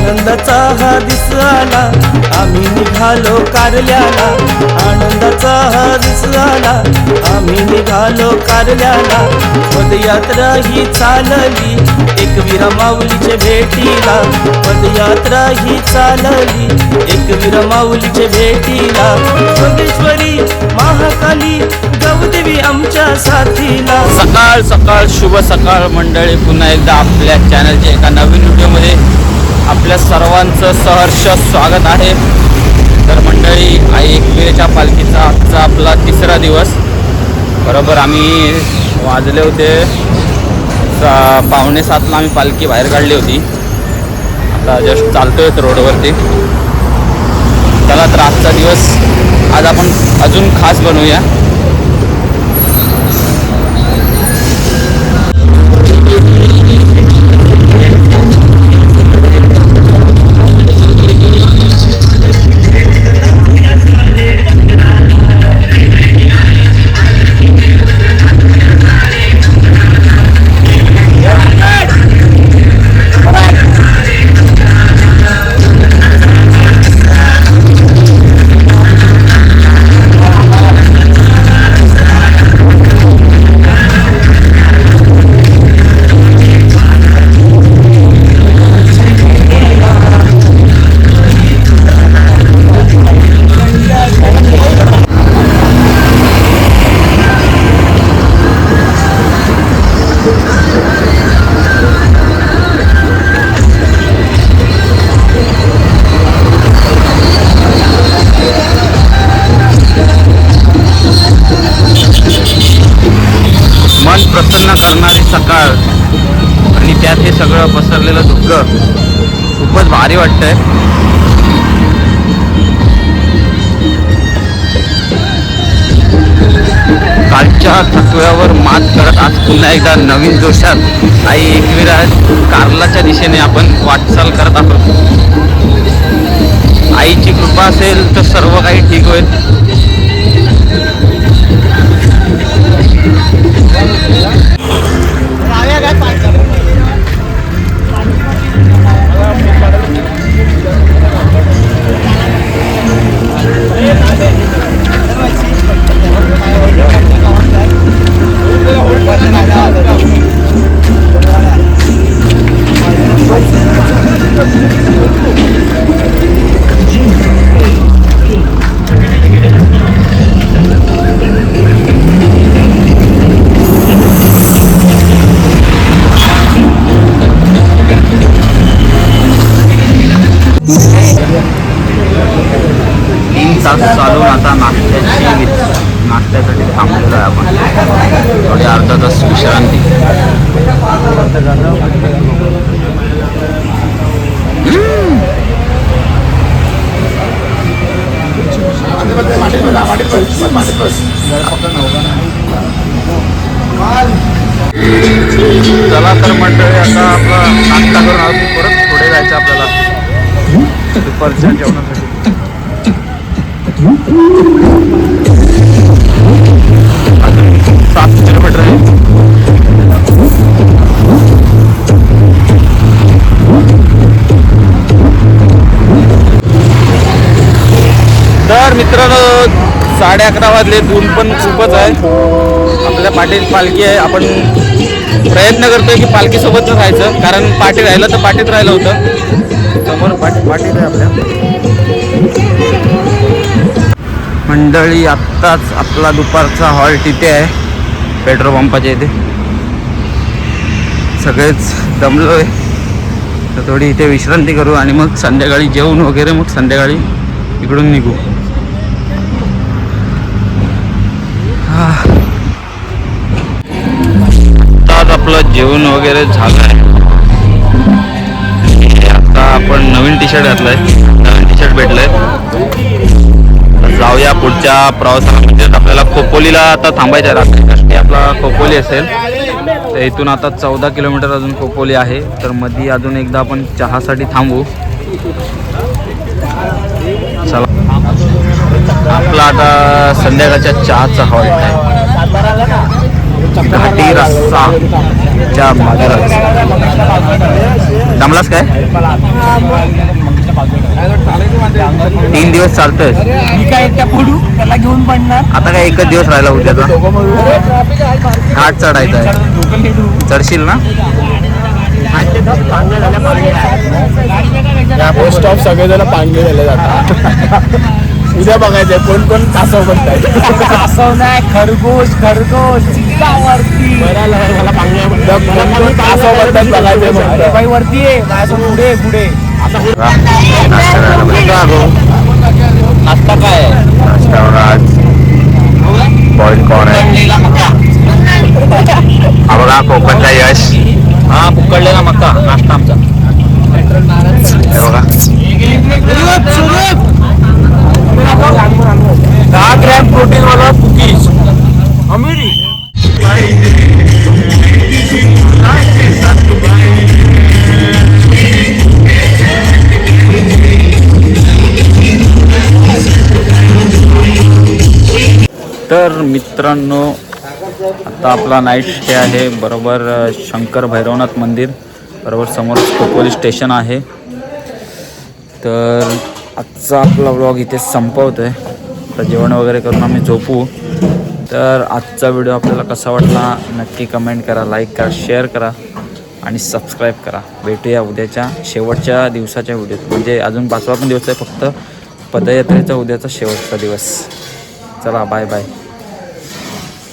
आनंदाचा हा दिस आला, आम्ही निघालो कारल्याला. आनंदाचा हा दिस आला, आम्ही निघालो कारल्याला. पदयात्रा ही चालली एकवीरा माऊलीचे भेटीला. पदयात्रा ही चालली एकवीरा माऊलीचे भेटीला. योगेश्वरी महाकाली गौदेवी आमच्या साथीला. सकाळ सकाळ शुभ सकाळ मंडळी, पुन्हा एकदा आपल्या चॅनलच्या एका नवीन व्हिडिओमध्ये आपल्या सर्वांचं सहर्ष स्वागत आहे. तर मंडळी, आई एकविरेच्या पालखीचा आजचा आपला तिसरा दिवस. बरोबर आम्ही वाजले होते 6:45ला आम्ही पालखी बाहेर काढली होती. आता जस्ट चालतोय रोडवरती. चला तर आजचा दिवस आज आपण अजून खास बनवूया. प्रसन्न करणारी सकाळ आणि त्यात हे सगळं पसरलेलं दुःख खूपच भारी वाटतंय. कालच्या थकव्यावर मात करत आज पुन्हा एकदा नवीन जोशात आई एकविरा कारलाच्या दिशेने आपण वाटचाल करत आहोत. आईची कृपा असेल तर सर्व काही ठीक होईल. चालून आता नाश्त्यासाठी थांबलेलो आहे आपण. थोडी अर्धा तास विश्रांती. चला तर मंडळी, आता आपला नाश्ता करून आहोत. परत पुढे जायचं आपल्याला दुपारच्या जेवणासाठी. 7 किलोमीटर आहे. तर मित्रांनो, 11:30 वाजले. ऊन पण खूपच आहे. आपल्या पाठीत पालखी आहे. आपण प्रयत्न करतोय की पालखीसोबतच राहायचं, कारण पाठी राहिलं तर पाठीत राहिलं होतं. समोर पाठीत आहे आपल्या मंडळी. आत्ताच आपला दुपारचा हॉल्ट इथे आहे, पेट्रोल पंपाच्या इथे. सगळेच दमलोय, तर थोडी इथे विश्रांती करू आणि मग संध्याकाळी जेवण वगैरे, मग संध्याकाळी इकडून निघू. आत्ताच आपलं जेवण वगैरे झालं आहे. आता आपण नवीन टी शर्ट घातलंय, नवीन टी शर्ट भेटलंय. जाऊया पुढच्या प्रवासाला. म्हणजे आपल्याला खोपोलीला आता थांबायचं आहे. रात्री आपला खोपोली असेल, तर इथून आता 14 किलोमीटर अजून खोपोली आहे. तर मध्ये अजून एकदा आपण चहासाठी थांबू. चला, आपला आता संध्याकाळच्या चहाचा हॉल्ट आहे, घाटी रस्साच्या बाजूला. जमलास काय 3 दिवस चालतोय मी काय एकट्या पडू त्याला घेऊन पडणार. आता काय एकच दिवस राहिला उद्याचा घाट चढायचा आहे चढशील ना पोस्ट ऑफ सगळेजण पांगे झाले जातात उद्या बघायचंय कोण कोण कासव बनताय. कासव नाही खरगोश वरती मला पांगे कासव बनतात बघायचंय बाई वरती आहे माझ्या पुढे नाश्ता काय आहे नाश्त्यावर आज बॉइल कॉर्न आहे हा बघा कोकणचा यश हा उकडलेला मका नाश्ता आमचा हे बघा 10 ग्रॅम प्रोटीन वाला कुकीज अमेरी. तर मित्रांनो आता आपला नाईट स्टे आहे बरोबर शंकर भैरवनाथ मंदिर बरोबर समोर खोपोली स्टेशन आहे. तर आजचा आपला व्लॉग इथे संपवतो आहे. तर जेवण वगैरे करून आम्ही झोपू. तर आजचा व्हिडिओ आपल्याला कसा वाटला नक्की कमेंट करा, लाईक करा, शेअर करा आणि सबस्क्राईब करा. भेटूया उद्याच्या शेवटच्या दिवसाच्या व्हिडिओत. म्हणजे अजून 5वा पण दिवस आहे फक्त पदयात्रेचा उद्याचा शेवटचा दिवस. चला बाय बाय.